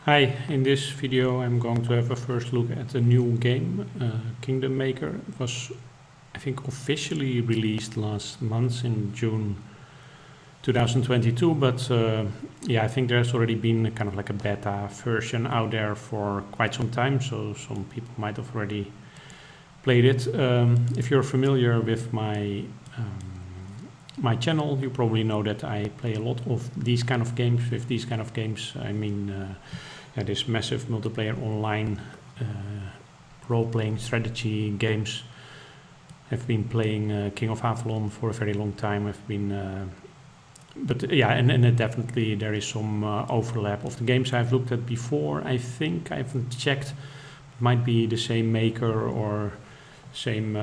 Hi, in this video I'm going to have a first look at the new game, Kingdom Maker. It was, I think, officially released last month in June 2022, but yeah, I think there's already been kind of like a beta version out there for quite some time, so some people might have already played it. If you're familiar with my channel, you probably know that I play a lot of these kind of games. With these kind of games, I mean this massive multiplayer online role-playing strategy games. I've been playing King of Avalon for a very long time. But yeah, and definitely there is some overlap of the games I've looked at before. I think I haven't checked. It might be the same maker or same,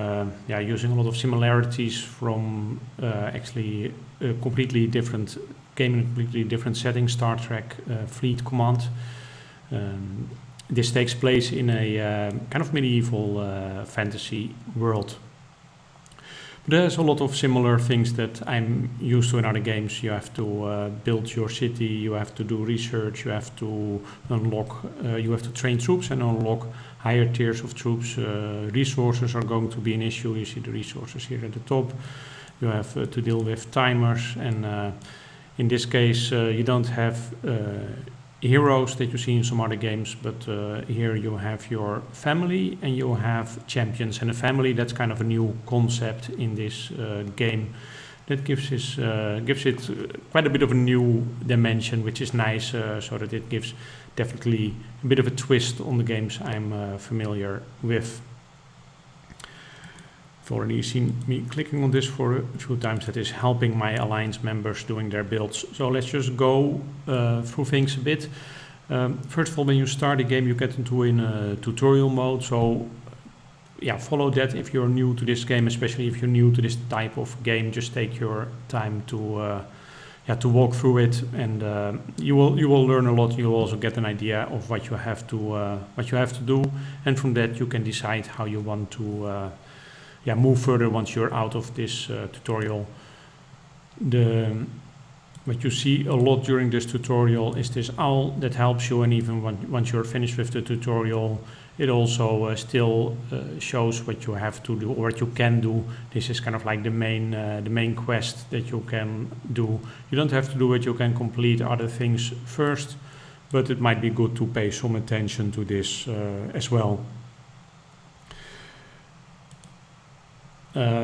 using a lot of similarities from actually a completely different game in a completely different setting, Star Trek Fleet Command. This takes place in a kind of medieval fantasy world. But there's a lot of similar things that I'm used to in other games. You have to build your city, you have to do research, you have to unlock, you have to train troops and unlock higher tiers of troops. Resources are going to be an issue. You see the resources here at the top. You have to deal with timers, and in this case you don't have heroes that you see in some other games, but here you have your family and you have champions. And a family, that's kind of a new concept in this game that gives it quite a bit of a new dimension, which is nice, so that it gives definitely a bit of a twist on the games I'm familiar with. You've already seen me clicking on this for a few times. That is helping my alliance members doing their builds. So let's just go through things a bit. First of all, when you start the game, you get into a tutorial mode. So yeah, follow that if you're new to this game, especially if you're new to this type of game. Just take your time to walk through it, and you will learn a lot. You'll also get an idea of what you have to do, and from that you can decide how you want to move further once you're out of this tutorial. What you see a lot during this tutorial is this owl that helps you, and even once you're finished with the tutorial, it also still shows what you have to do or what you can do. This is kind of like the main quest that you can do. You don't have to do it, you can complete other things first, but it might be good to pay some attention to this as well.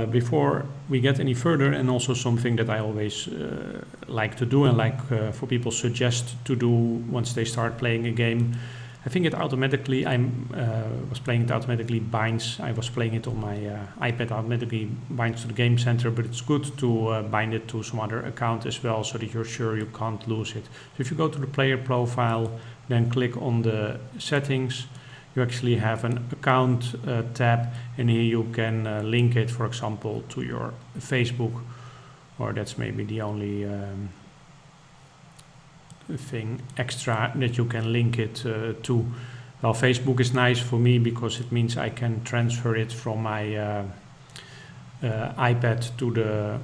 Before we get any further, and also something that I always like to do and like for people suggest to do once they start playing a game, I think it automatically, I was playing it automatically binds. I was playing it on my iPad, automatically binds to the game center, but it's good to bind it to some other account as well, so that you're sure you can't lose it. So if you go to the player profile, then click on the settings, you actually have an account tab, and here you can link it, for example, to your Facebook, or that's maybe the only thing extra that you can link it to. Well, Facebook is nice for me because it means I can transfer it from my iPad to the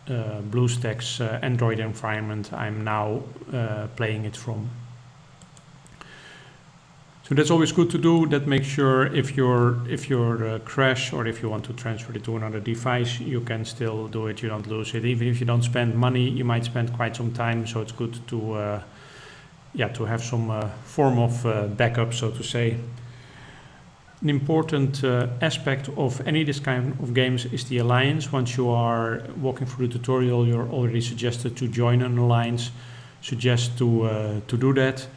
BlueStacks Android environment I'm now playing it from. So that's always good to do. That makes sure if you're crash, or if you want to transfer it to another device, you can still do it. You don't lose it. Even if you don't spend money, you might spend quite some time. So it's good to have some form of backup, so to say. An important aspect of any this kind of games is the alliance. Once you are walking through the tutorial, you're already suggested to join an alliance. Suggest to do that.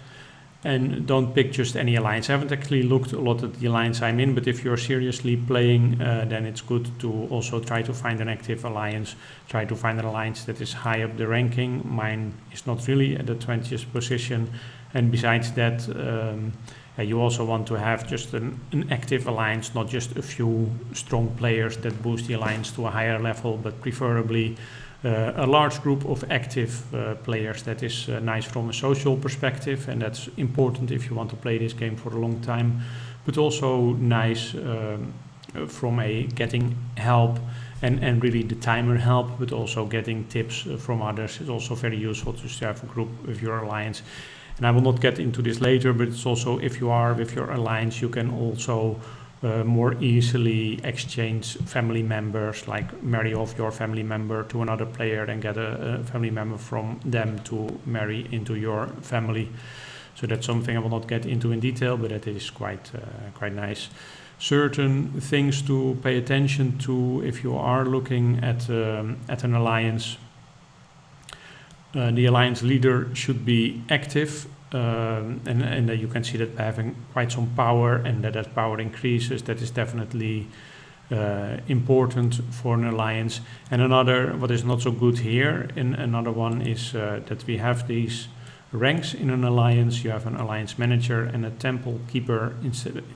And don't pick just any alliance. I haven't actually looked a lot at the alliance I'm in, but if you're seriously playing, then it's good to also try to find an active alliance. Try to find an alliance that is high up the ranking. Mine is not really at the 20th position. And besides that, you also want to have just an active alliance, not just a few strong players that boost the alliance to a higher level, but preferably a large group of active players. That is nice from a social perspective, and that's important if you want to play this game for a long time, but also nice from a getting help and really the timer help, but also getting tips from others is also very useful to have a group with your alliance. And I will not get into this later, but it's also if you are with your alliance, you can also more easily exchange family members, like marry off your family member to another player and get a family member from them to marry into your family. So that's something I will not get into in detail, but it is quite nice. Certain things to pay attention to if you are looking at an alliance. The alliance leader should be active, and you can see that by having quite some power, and that power increases. That is definitely important for an alliance. And another, what is not so good here, in another one is that we have these ranks in an alliance. You have an alliance manager and a temple keeper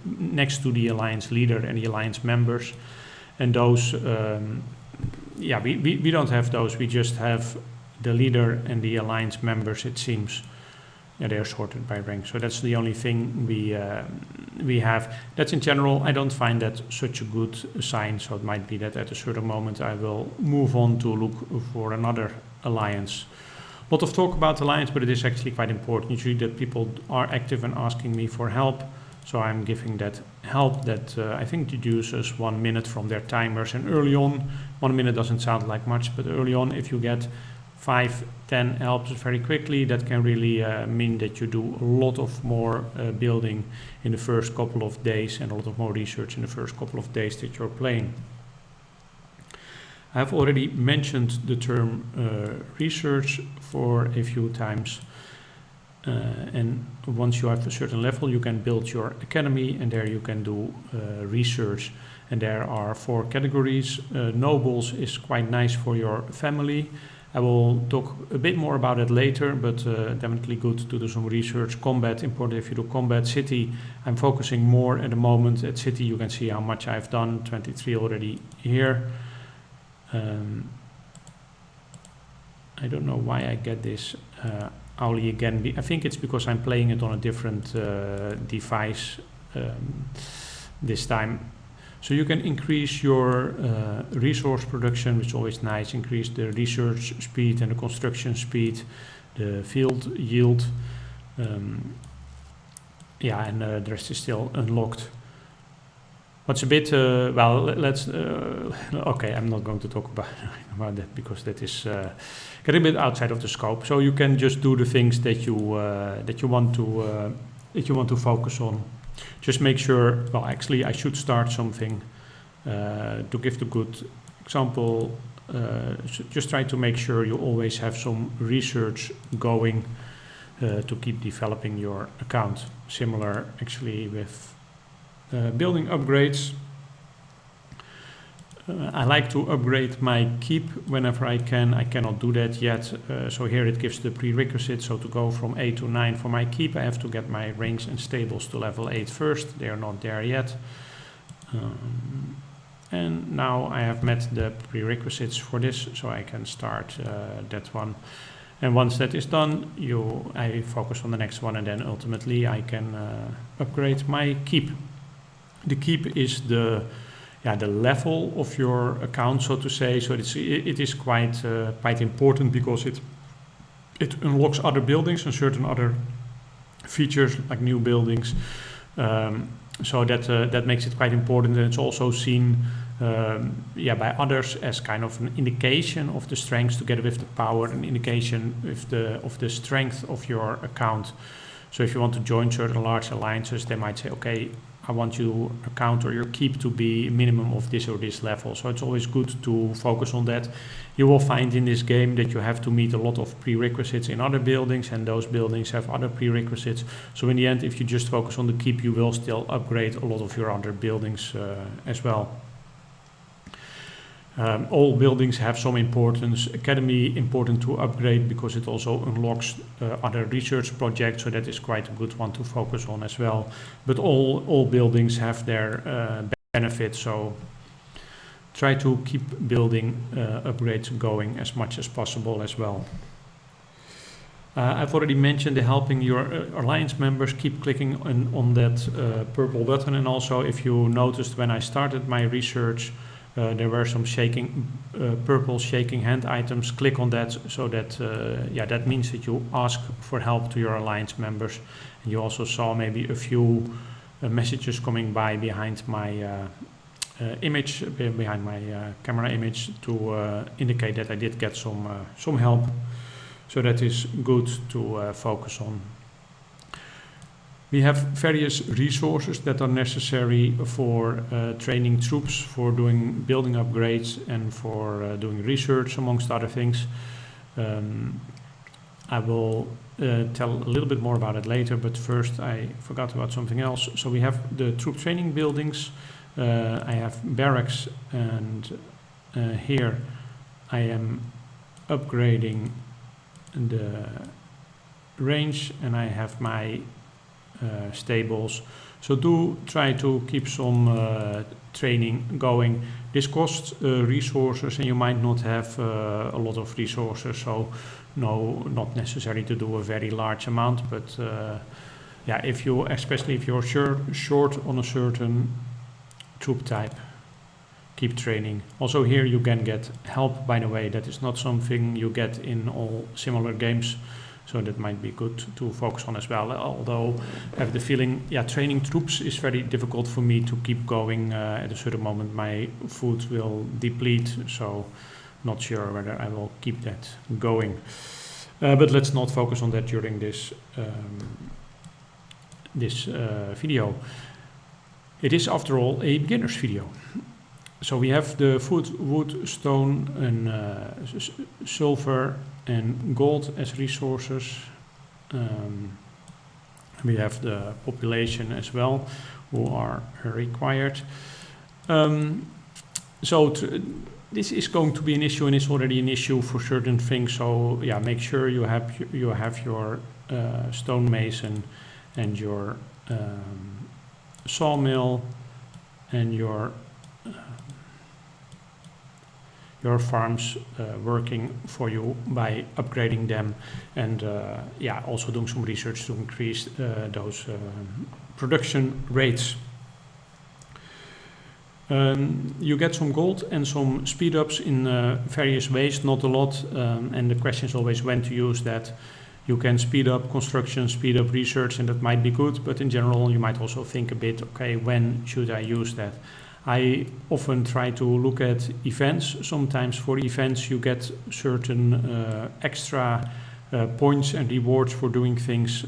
next to the alliance leader and the alliance members. And those, we don't have those. We just have the leader and the alliance members, it seems. Yeah, they are sorted by rank. So that's the only thing we have. That's in general, I don't find that such a good sign. So it might be that at a certain moment I will move on to look for another alliance. A lot of talk about alliance, but it is actually quite important. Usually that people are active and asking me for help. So I'm giving that help that I think reduces 1 minute from their timers. And early on, 1 minute doesn't sound like much, but early on, if you get 5-10 helps very quickly, that can really mean that you do a lot of more building in the first couple of days and a lot of more research in the first couple of days that you're playing. I've already mentioned the term research for a few times. And once you have a certain level, you can build your academy, and there you can do research. And there are 4 categories. Nobles is quite nice for your family. I will talk a bit more about it later, but definitely good to do some research. Combat, important if you do combat. City, I'm focusing more at the moment. At city, you can see how much I've done, 23 already here. I don't know why I get this Auli again. I think it's because I'm playing it on a different device this time. So you can increase your resource production, which is always nice. Increase the research speed and the construction speed, the field yield. And the rest is still unlocked. What's a bit, okay, I'm not going to talk about that because that is getting a bit outside of the scope. So you can just do the things that you want to focus on. Just make sure, well, actually I should start something to give the good example. Just try to make sure you always have some research going to keep developing your account. Similar actually with building upgrades. I like to upgrade my keep whenever I can. I cannot do that yet. So here it gives the prerequisite. So to go from 8 to 9 for my keep, I have to get my ranks and stables to level 8 first. They are not there yet. And now I have met the prerequisites for this, so I can start that one. And once that is done, I focus on the next one, and then ultimately I can upgrade my keep. The keep is the level of your account, so to say. So it is quite important because it unlocks other buildings and certain other features like new buildings. So that makes it quite important, and it's also seen by others as kind of an indication of the strength together with the power, an indication of the strength of your account. So if you want to join certain large alliances, they might say, okay, I want your account or your keep to be a minimum of this or this level. So it's always good to focus on that. You will find in this game that you have to meet a lot of prerequisites in other buildings, and those buildings have other prerequisites. So in the end, if you just focus on the keep, you will still upgrade a lot of your other buildings as well. All buildings have some importance. Academy important to upgrade because it also unlocks other research projects, so that is quite a good one to focus on as well. But all buildings have their benefits, so try to keep building upgrades going as much as possible as well. I've already mentioned the helping your alliance members. Keep clicking on that purple button, and also if you noticed when I started my research, There were some purple shaking hand items. Click on that, so that that means that you ask for help to your alliance members. And you also saw maybe a few messages coming by behind my image, behind my camera image, to indicate that I did get some help. So that is good to focus on. We have various resources that are necessary for training troops, for doing building upgrades, and for doing research, amongst other things. I will tell a little bit more about it later, but first I forgot about something else. So we have the troop training buildings. I have barracks, and here I am upgrading the range, and I have my stables. So do try to keep some training going. This costs resources, and you might not have a lot of resources, so no, not necessary to do a very large amount, but yeah, especially if you're short on a certain troop type, keep training. Also here you can get help, by the way. That is not something you get in all similar games, so that might be good to focus on as well. Although I have the feeling, yeah, training troops is very difficult for me to keep going. At a certain moment my food will deplete, so not sure whether I will keep that going. But let's not focus on that during this video. It is, after all, a beginner's video. So we have the food, wood, stone, and silver and gold as resources. We have the population as well, who are required. This is going to be an issue, and it's already an issue for certain things. So yeah, make sure you have your stonemason and your sawmill and your farms working for you by upgrading them, and yeah, also doing some research to increase those production rates. You get some gold and some speed ups in various ways, not a lot, and the question is always when to use that. You can speed up construction, speed up research, and that might be good, but in general you might also think a bit, okay, when should I use that? I often try to look at events. Sometimes for events you get certain extra points and rewards for doing things,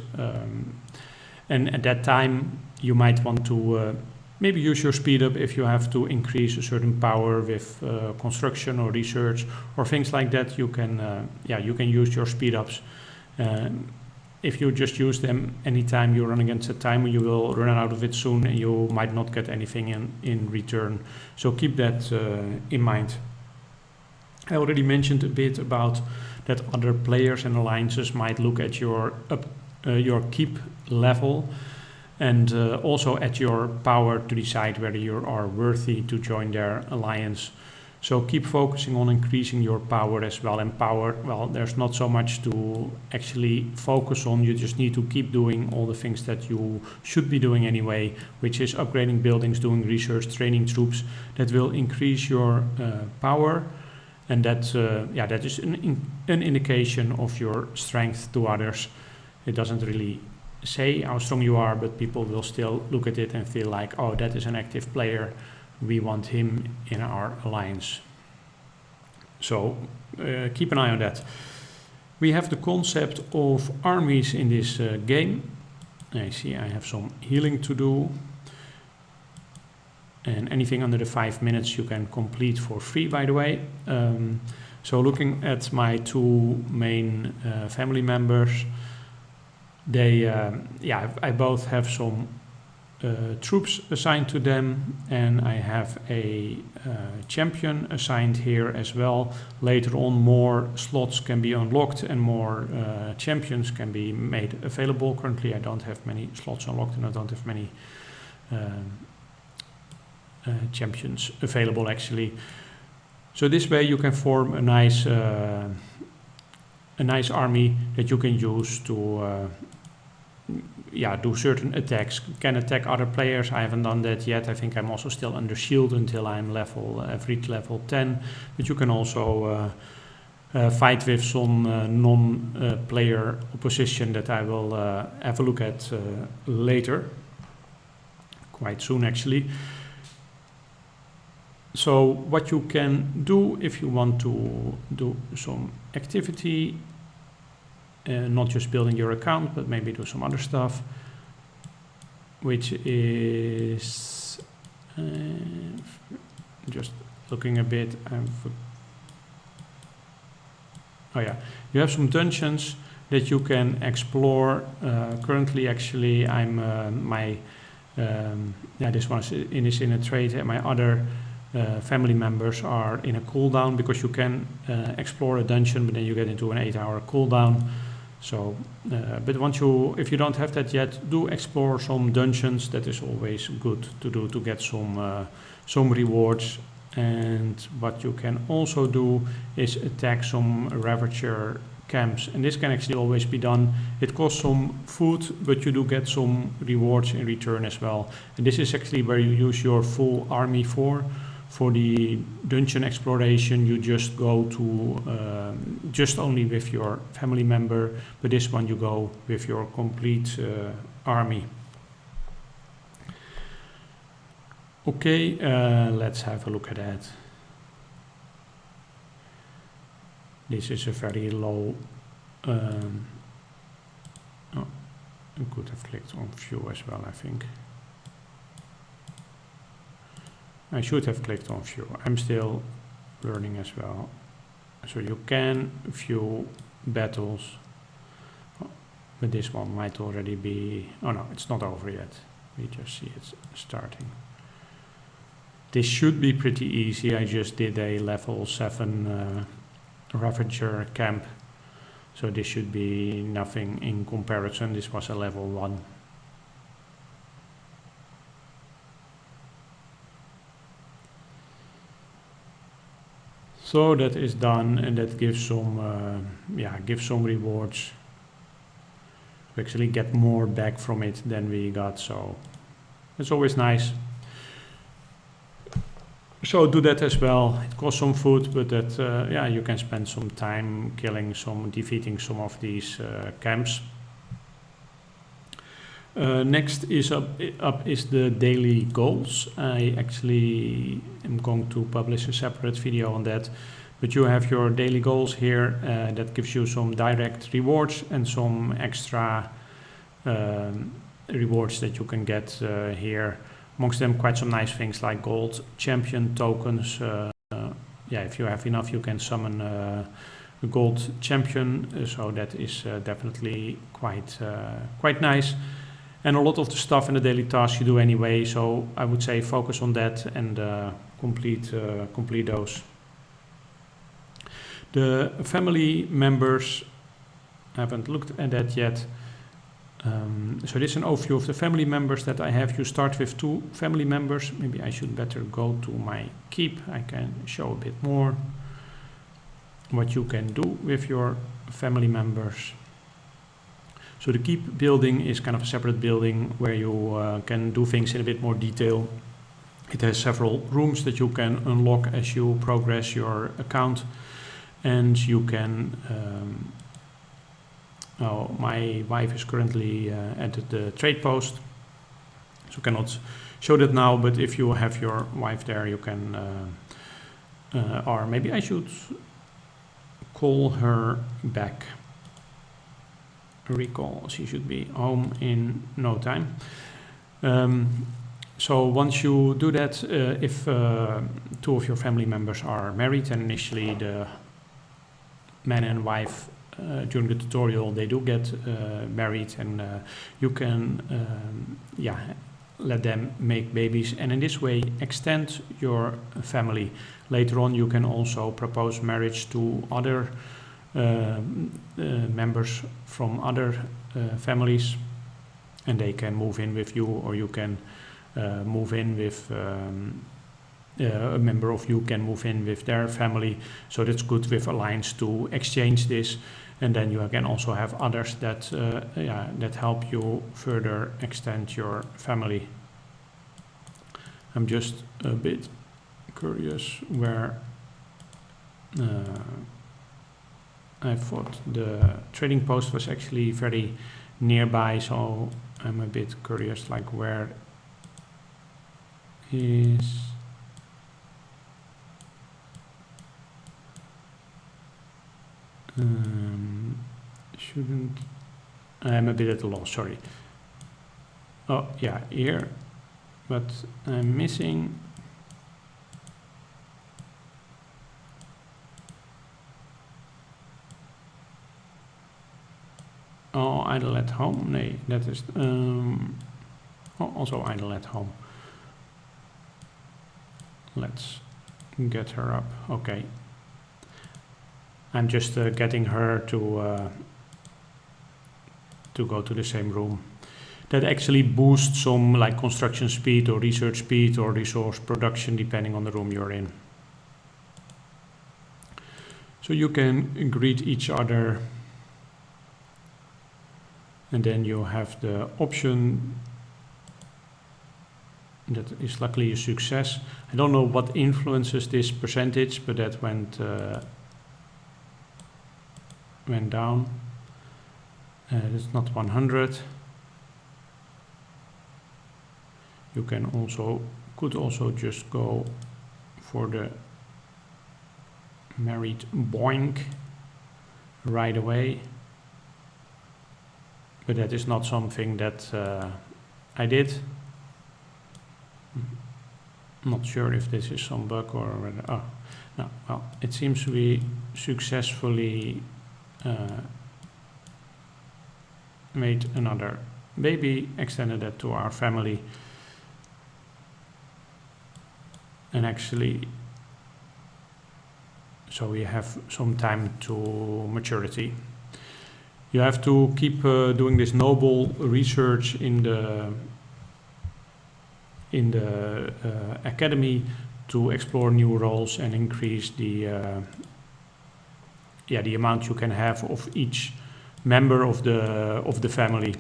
and at that time you might want to maybe use your speed up if you have to increase a certain power with construction or research or things like that. You can you can use your speed ups. If you just use them anytime you run against a timer, you will run out of it soon, and you might not get anything in return. So keep that in mind. I already mentioned a bit about that other players and alliances might look at your keep level, and also at your power to decide whether you are worthy to join their alliance. So keep focusing on increasing your power as well. And power, well, there's not so much to actually focus on. You just need to keep doing all the things that you should be doing anyway, which is upgrading buildings, doing research, training troops. That will increase your power, and that is an indication of your strength to others. It doesn't really say how strong you are, but people will still look at it and feel like, oh, that is an active player. We want him in our alliance. So keep an eye on that. We have the concept of armies in this game. I see I have some healing to do. And anything under the 5 minutes you can complete for free, by the way. So looking at my two main family members, they, I both have some troops assigned to them, and I have a champion assigned here as well. Later on, more slots can be unlocked and more champions can be made available. Currently I don't have many slots unlocked, and I don't have many champions available actually. So this way you can form a nice army that you can use to do certain attacks, can attack other players. I haven't done that yet. I think I'm also still under shield until I'm I've reached level 10, but you can also fight with some non-player opposition that I will have a look at later, quite soon actually. So what you can do if you want to do some activity, not just building your account, but maybe do some other stuff, which is just looking a bit. Oh yeah, you have some dungeons that you can explore. Currently, actually, I'm this one is in a trade, and my other family members are in a cooldown, because you can explore a dungeon, but then you get into an 8-hour cooldown. So, but if you don't have that yet, do explore some dungeons. That is always good to do to get some rewards. And what you can also do is attack some Ravager camps, and this can actually always be done. It costs some food, but you do get some rewards in return as well. And this is actually where you use your full army for. For the dungeon exploration, you just go to just only with your family member, but this one you go with your complete army. Okay, let's have a look at that. This is a very low. I could have clicked on view as well, I think. I should have clicked on view. I'm still learning as well. So you can view battles, but this one might already be. Oh no, it's not over yet. We just see it's starting. This should be pretty easy. I just did a level 7 Ravager camp, so this should be nothing in comparison. This was a level 1. So that is done, and that gives some rewards. We actually get more back from it than we got, so it's always nice. So do that as well. It costs some food, but that you can spend some time defeating some of these camps. Next is up is the daily goals. I actually am going to publish a separate video on that, but you have your daily goals here. That gives you some direct rewards and some extra rewards that you can get here. Amongst them, quite some nice things like gold champion tokens. If you have enough, you can summon a gold champion. So that is definitely quite nice. And a lot of the stuff in the daily tasks you do anyway. So I would say focus on that and complete those. The family members, I haven't looked at that yet. So this is an overview of the family members that I have. You start with 2 family members. Maybe I should better go to my keep. I can show a bit more what you can do with your family members. So the keep building is kind of a separate building where you can do things in a bit more detail. It has several rooms that you can unlock as you progress your account, and you can my wife is currently at the trade post, so cannot show that now, but if you have your wife there, you can or maybe I should call her back. Recall, she should be home in no time. So once you do that, if 2 of your family members are married, and initially the man and wife during the tutorial, they do get married, and you can let them make babies, and in this way extend your family. Later on you can also propose marriage to other members from other families, and they can move in with you, or you can move in with a member of you can move in with their family. So that's good with Alliance to exchange this. And then you can also have others that that help you further extend your family. I'm just a bit curious where I thought the trading post was actually very nearby, so I'm a bit curious, like where is shouldn't I'm a bit at a loss, sorry. Oh yeah, here, but I'm missing idle at home. Nee, that is also idle at home. Let's get her up. Okay, I'm just getting her to go to the same room. That actually boosts some like construction speed or research speed or resource production depending on the room you're in. So you can greet each other, and then you have the option that is luckily a success. I don't know what influences this percentage, but that went down. It's not 100. You could also just go for the married boink right away, but that is not something that I did. Not sure if this is some bug or whether, oh no, well, it seems we successfully made another baby, extended that to our family, and actually so we have some time to maturity. You have to keep doing this noble research in the academy to explore new roles and increase the amount you can have of each member of the family.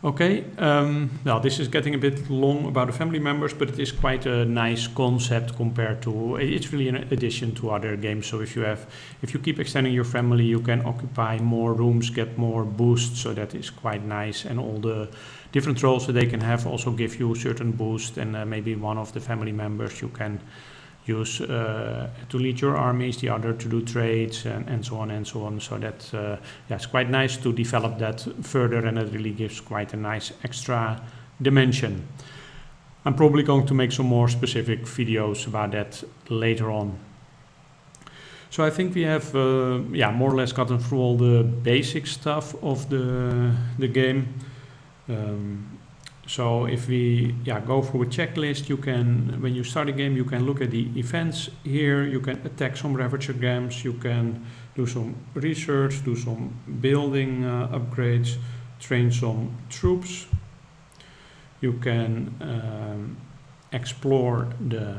Okay, well, this is getting a bit long about the family members, but it is quite a nice concept compared to, it's really an addition to other games. So if you keep extending your family, you can occupy more rooms, get more boosts, so that is quite nice. And all the different roles that they can have also give you certain boost, and maybe one of the family members you can use to lead your armies, the other to do trades, and so on and so on. So that it's quite nice to develop that further, and it really gives quite a nice extra dimension. I'm probably going to make some more specific videos about that later on. So I think we have more or less gotten through all the basic stuff of the game. So if we go through a checklist, you can, when you start a game, you can look at the events here, you can attack some ravagers, you can do some research, do some building upgrades, train some troops. You can explore the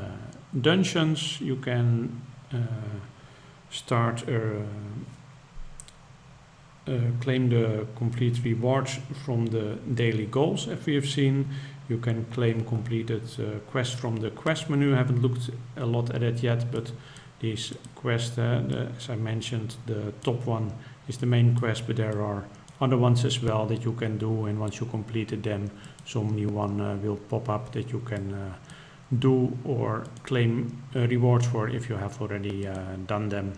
dungeons, you can start claim the complete rewards from the daily goals, as we have seen. You can claim completed quests from the quest menu. I haven't looked a lot at it yet, but these quests, as I mentioned, the top one is the main quest, but there are other ones as well that you can do, and once you completed them, some new one will pop up that you can do or claim rewards for if you have already done them.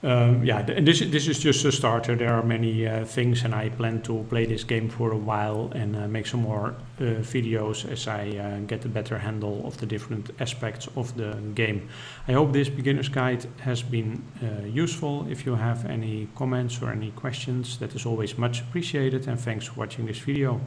And this is just a starter. There are many things, and I plan to play this game for a while and make some more videos as I get a better handle of the different aspects of the game. I hope this beginner's guide has been useful. If you have any comments or any questions, that is always much appreciated, and thanks for watching this video.